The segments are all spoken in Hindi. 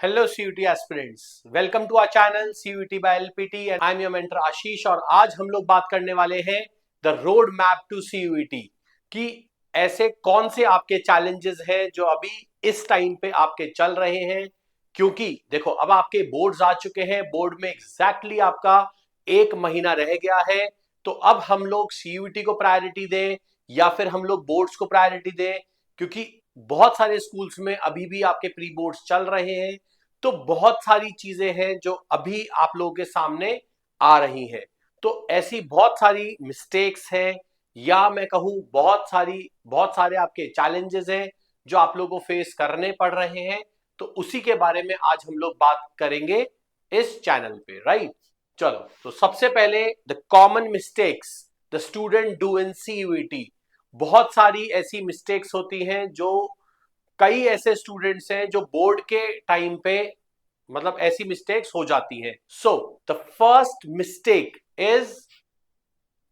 Hello CUET aspirants, welcome to our channel CUET by LPT and I am your mentor Ashish. और आज हम लोग बात करने वाले हैं the road map to CUET कि ऐसे कौन से आपके चैलेंजेस हैं जो अभी इस टाइम पे आपके चल रहे हैं। क्योंकि देखो, अब आपके बोर्ड्स आ चुके हैं, बोर्ड में एग्जैक्टली आपका एक महीना रह गया है। तो अब हम लोग सीयूटी को प्रायोरिटी दें या फिर हम लोग बोर्ड्स को प्रायोरिटी दें, क्योंकि बहुत सारे स्कूल्स में अभी भी आपके प्री बोर्ड्स चल रहे हैं। तो बहुत सारी चीजें हैं जो अभी आप लोगों के सामने आ रही हैं। तो ऐसी बहुत सारी मिस्टेक्स हैं, या मैं कहूं बहुत सारे आपके चैलेंजेस हैं जो आप लोगों को फेस करने पड़ रहे हैं। तो उसी के बारे में आज हम लोग बात करेंगे इस चैनल पे, राइट। चलो, तो सबसे पहले the common mistakes the student do in CUET. बहुत सारी ऐसी मिस्टेक्स होती हैं जो कई ऐसे स्टूडेंट्स हैं जो बोर्ड के टाइम पे मतलब ऐसी मिस्टेक्स हो जाती हैं। So the first mistake is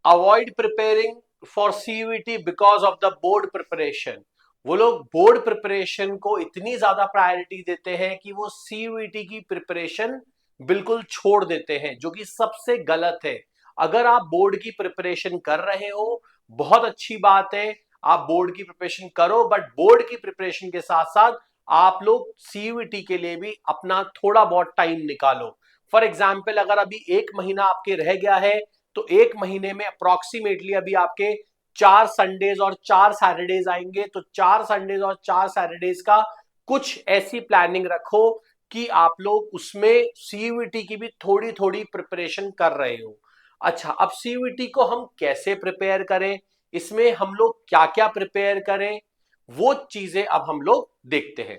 avoid preparing for CUET because of the board preparation. वो लोग बोर्ड प्रिपरेशन को इतनी ज्यादा प्रायोरिटी देते हैं कि वो सीयूईटी की प्रिपरेशन बिल्कुल छोड़ देते हैं, जो कि सबसे गलत है। अगर आप बोर्ड की प्रिपरेशन कर रहे हो, बहुत अच्छी बात है, आप बोर्ड की प्रिपरेशन करो, बट बोर्ड की प्रिपरेशन के साथ साथ आप लोग सीयूईटी के लिए भी अपना थोड़ा बहुत टाइम निकालो। फॉर एग्जाम्पल, अगर अभी एक महीना आपके रह गया है, तो एक महीने में अप्रोक्सीमेटली अभी आपके 4 संडेज और 4 सैटरडेज आएंगे। तो 4 संडेज और 4 सैटरडेज का कुछ ऐसी प्लानिंग रखो कि आप लोग उसमें सीयूईटी की भी थोड़ी थोड़ी प्रिपरेशन कर रहे हो। अच्छा, अब सीयूईटी को हम कैसे प्रिपेयर करें, इसमें हम लोग क्या क्या प्रिपेयर करें, वो चीजें अब हम लोग देखते हैं।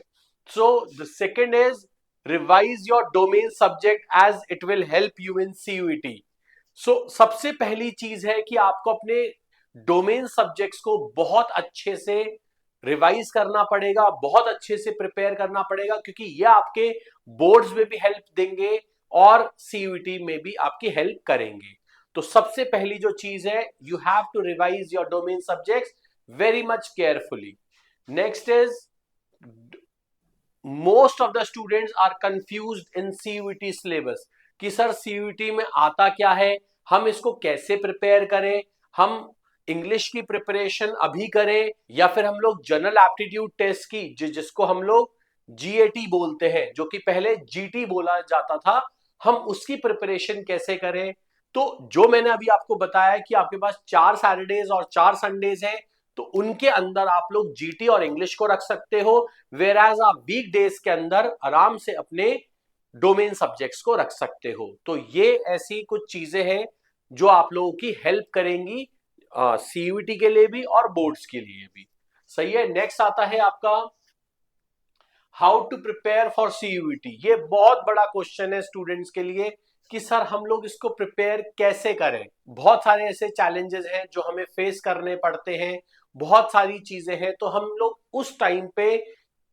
So the second is revise your domain subject as it will help you in CUET. सबसे पहली चीज है कि आपको अपने डोमेन सब्जेक्ट्स को बहुत अच्छे से रिवाइज करना पड़ेगा, बहुत अच्छे से प्रिपेयर करना पड़ेगा, क्योंकि ये आपके बोर्ड्स में भी हेल्प देंगे और सीयूईटी में भी आपकी हेल्प करेंगे। तो सबसे पहली जो चीज है, you have to revise your domain subjects very much carefully. Next is, most of the students are confused in CUET syllabus कि सर सीयूईटी में आता क्या है, हम इसको कैसे प्रिपेयर करें, हम इंग्लिश की प्रिपरेशन अभी करें या फिर हम लोग जनरल एप्टीट्यूड टेस्ट की जिसको हम लोग जीएटी बोलते हैं, जो कि पहले जीटी बोला जाता था, हम उसकी प्रिपरेशन कैसे करें। तो जो मैंने अभी आपको बताया कि आपके पास 4 सैटरडेज और 4 संडेज हैं, तो उनके अंदर आप लोग जीटी और इंग्लिश को रख सकते हो, वेर एज आप वीक डेज के अंदर आराम से अपने डोमेन सब्जेक्ट्स को रख सकते हो। तो ये ऐसी कुछ चीजें हैं जो आप लोगों की हेल्प करेंगी सीयूईटी के लिए भी और बोर्ड्स के लिए भी। सही है। नेक्स्ट आता है आपका how to prepare for CUET. ये बहुत बड़ा क्वेश्चन है स्टूडेंट्स के लिए कि सर हम लोग इसको प्रिपेयर कैसे करें। बहुत सारे ऐसे चैलेंजेस हैं जो हमें फेस करने पड़ते हैं, बहुत सारी चीजें हैं, तो हम लोग उस टाइम पे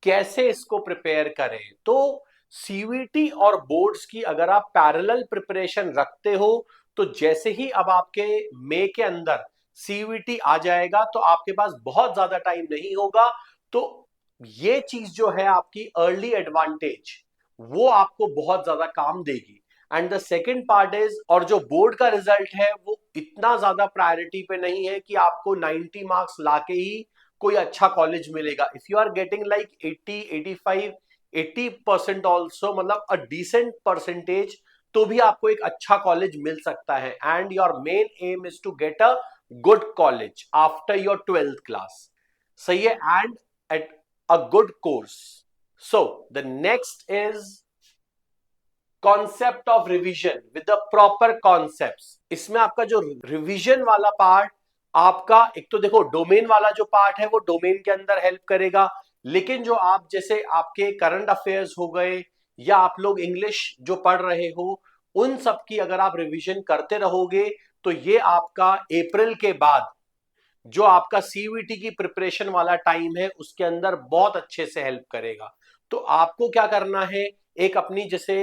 कैसे इसको प्रिपेयर करें। तो सीयूईटी और बोर्ड्स की अगर आप पैरेलल प्रिपरेशन रखते हो, तो जैसे ही अब आपके मई के अंदर सीयूईटी आ जाएगा, तो आपके पास बहुत ज्यादा टाइम नहीं होगा। तो ये चीज जो है आपकी अर्ली एडवांटेज, वो आपको बहुत ज्यादा काम देगी। And the second part is, और जो बोर्ड का रिजल्ट है वो इतना ज्यादा प्रायोरिटी पे नहीं है कि आपको 90 मार्क्स लाके ही कोई अच्छा कॉलेज मिलेगा। If you are getting like 80, 85, 80% also, मतलब अ डिसेंट परसेंटेज, तो भी आपको एक अच्छा कॉलेज मिल सकता है। And your main aim is to get a good college after your 12th class. सही है। And at a good course. So the next is concept of revision with the proper concepts. इसमें आपका जो रिवीजन वाला पार्ट, आपका एक तो देखो डोमेन वाला जो पार्ट है वो डोमेन के अंदर हेल्प करेगा, लेकिन जो आप जैसे आपके करंट अफेयर्स हो गए या आप लोग इंग्लिश जो पढ़ रहे हो, उन सब की अगर आप रिवीजन करते रहोगे, तो ये आपका अप्रैल के बाद जो आपका सीयूईटी की प्रिपरेशन वाला टाइम है उसके अंदर बहुत अच्छे से हेल्प करेगा। तो आपको क्या करना है, एक अपनी जैसे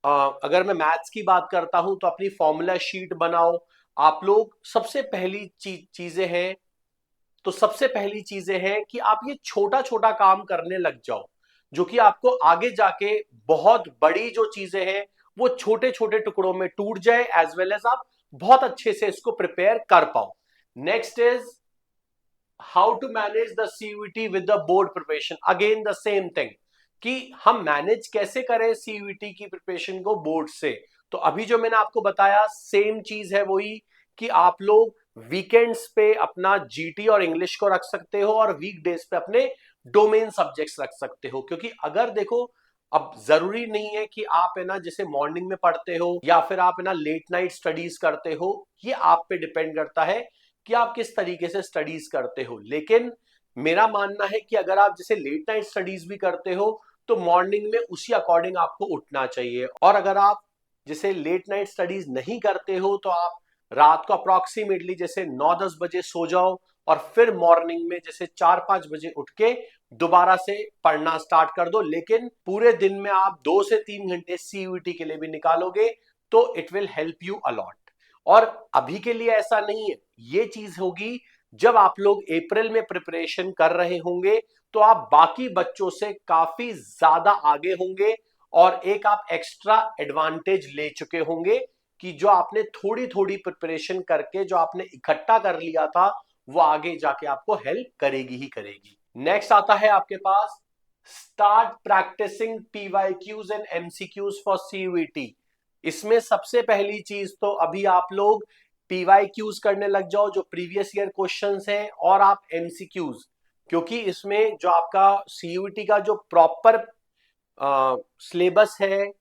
अगर मैं मैथ्स की बात करता हूं तो अपनी फॉर्मूला शीट बनाओ। आप लोग सबसे पहली चीजें हैं, तो सबसे पहली चीजें हैं कि आप ये छोटा छोटा काम करने लग जाओ। जो कि आपको आगे जाके बहुत बड़ी जो चीजें हैं वो छोटे छोटे टुकड़ों में टूट जाए, एज वेल एज आप बहुत अच्छे से इसको प्रिपेयर कर पाओ। Next is how to manage the CUET with the board preparation. Again the same thing कि हम मैनेज कैसे करें सीयूईटी की प्रिपरेशन को बोर्ड से। तो अभी जो मैंने आपको बताया सेम चीज है वही, कि आप लोग वीकेंड्स पे अपना जीटी और इंग्लिश को रख सकते हो और वीकडेज पे अपने डोमेन सब्जेक्ट्स रख सकते हो। क्योंकि अगर देखो, अब जरूरी नहीं है कि आप है ना जैसे मॉर्निंग में पढ़ते हो या फिर आप है ना लेट नाइट स्टडीज करते हो, ये आप पे डिपेंड करता है कि आप किस तरीके से स्टडीज करते हो। लेकिन मेरा मानना है कि अगर आप जैसे लेट नाइट स्टडीज भी करते हो तो मॉर्निंग में उसी अकॉर्डिंग आपको उठना चाहिए। और अगर आप जैसे लेट नाइट स्टडीज नहीं करते हो तो आप रात को अप्रोक्सीमेटली जैसे 9-10 बजे सो जाओ और फिर मॉर्निंग में जैसे 4-5 बजे उठ के दोबारा से पढ़ना स्टार्ट कर दो। लेकिन पूरे दिन में आप 2 से 3 घंटे सीयूईटी के लिए भी निकालोगे तो it will help you a lot. और अभी के लिए ऐसा नहीं है, ये चीज होगी जब आप लोग अप्रैल में प्रिपरेशन कर रहे होंगे तो आप बाकी बच्चों से काफी ज्यादा आगे होंगे और एक आप एक्स्ट्रा एडवांटेज ले चुके होंगे कि जो आपने थोड़ी थोड़ी प्रिपरेशन करके जो आपने इकट्ठा कर लिया था वो आगे जाके आपको हेल्प करेगी ही करेगी। नेक्स्ट आता है आपके पास start practising PYQs and MCQs for CUET. इसमें सबसे पहली चीज तो अभी आप लोग पीवाईक्यूज करने लग जाओ जो प्रीवियस ईयर क्वेश्चंस हैं, और आप एमसीक्यूज, क्योंकि इसमें जो आपका सीयूईटी का जो प्रॉपर सिलेबस है,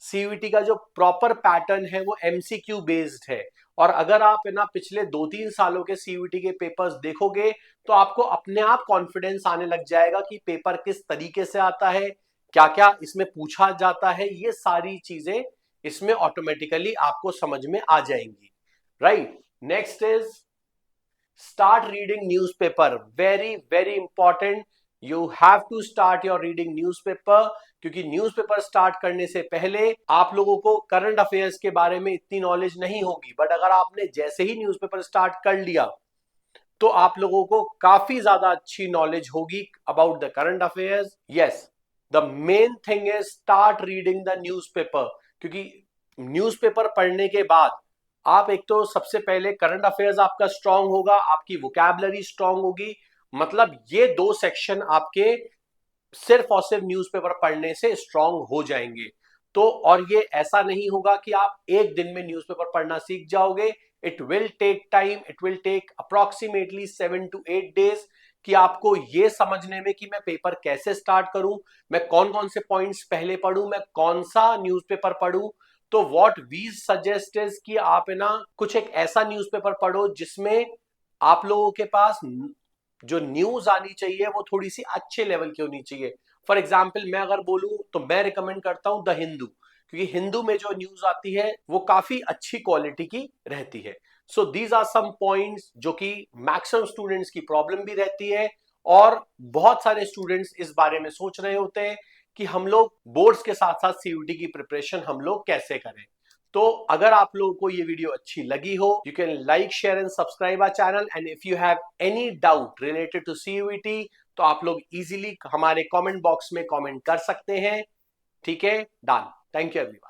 सीयूईटी का जो प्रॉपर पैटर्न है वो एमसीक्यू बेस्ड है। और अगर आप है ना पिछले 2-3 सालों के सीयूईटी के पेपर्स देखोगे तो आपको अपने आप कॉन्फिडेंस आने लग जाएगा कि पेपर किस तरीके से आता है, क्या क्या इसमें पूछा जाता है, ये सारी चीजें इसमें ऑटोमेटिकली आपको समझ में आ जाएंगी। Right. Next is start reading newspaper. Very very important, you have to start your reading newspaper. क्योंकि न्यूज़पेपर स्टार्ट करने से पहले आप लोगों को करंट अफेयर्स के बारे में इतनी नॉलेज नहीं होगी, बट अगर आपने जैसे ही न्यूज़पेपर स्टार्ट कर लिया तो आप लोगों को काफी ज्यादा अच्छी नॉलेज होगी about the current affairs. Yes, the main thing is start reading the newspaper. क्योंकि न्यूज़पेपर पढ़ने के बाद आप एक तो सबसे पहले करंट अफेयर्स आपका स्ट्रांग होगा, आपकी वोकैबुलरी स्ट्रांग होगी। मतलब ये दो सेक्शन आपके सिर्फ और सिर्फ न्यूज़पेपर पढ़ने से स्ट्रांग हो जाएंगे। तो और ये ऐसा नहीं होगा कि आप एक दिन में न्यूज़पेपर पढ़ना सीख जाओगे। It will take time, it will take approximately 7 to 8 days कि आपको ये समझने में कि मैं पेपर कैसे स्टार्ट करूं, मैं कौन कौन से पॉइंट्स पहले पढ़ूं, मैं कौन सा न्यूज़पेपर पढ़ूं। तो व्हाट वी सजेस्ट इज कि आप है ना कुछ एक ऐसा न्यूज़पेपर पढ़ो जिसमें आप लोगों के पास जो न्यूज आनी चाहिए वो थोड़ी सी अच्छे लेवल की होनी चाहिए। फॉर एग्जाम्पल मैं अगर बोलूं तो मैं रिकमेंड करता हूं द हिंदू, क्योंकि हिंदू में जो न्यूज आती है वो काफी अच्छी क्वालिटी की रहती है। So these are some points जो कि मैक्सिमम स्टूडेंट्स की प्रॉब्लम भी रहती है, और बहुत सारे स्टूडेंट्स इस बारे में सोच रहे होते हैं कि हम लोग बोर्ड्स के साथ साथ सीयूटी की प्रिपरेशन हम लोग कैसे करें। तो अगर आप लोगों को ये वीडियो अच्छी लगी हो, you can like share and subscribe our channel. And if you have any doubt related to CUET तो आप लोग इजीली हमारे कमेंट बॉक्स में कमेंट कर सकते हैं। ठीक है, डन। Thank you everyone.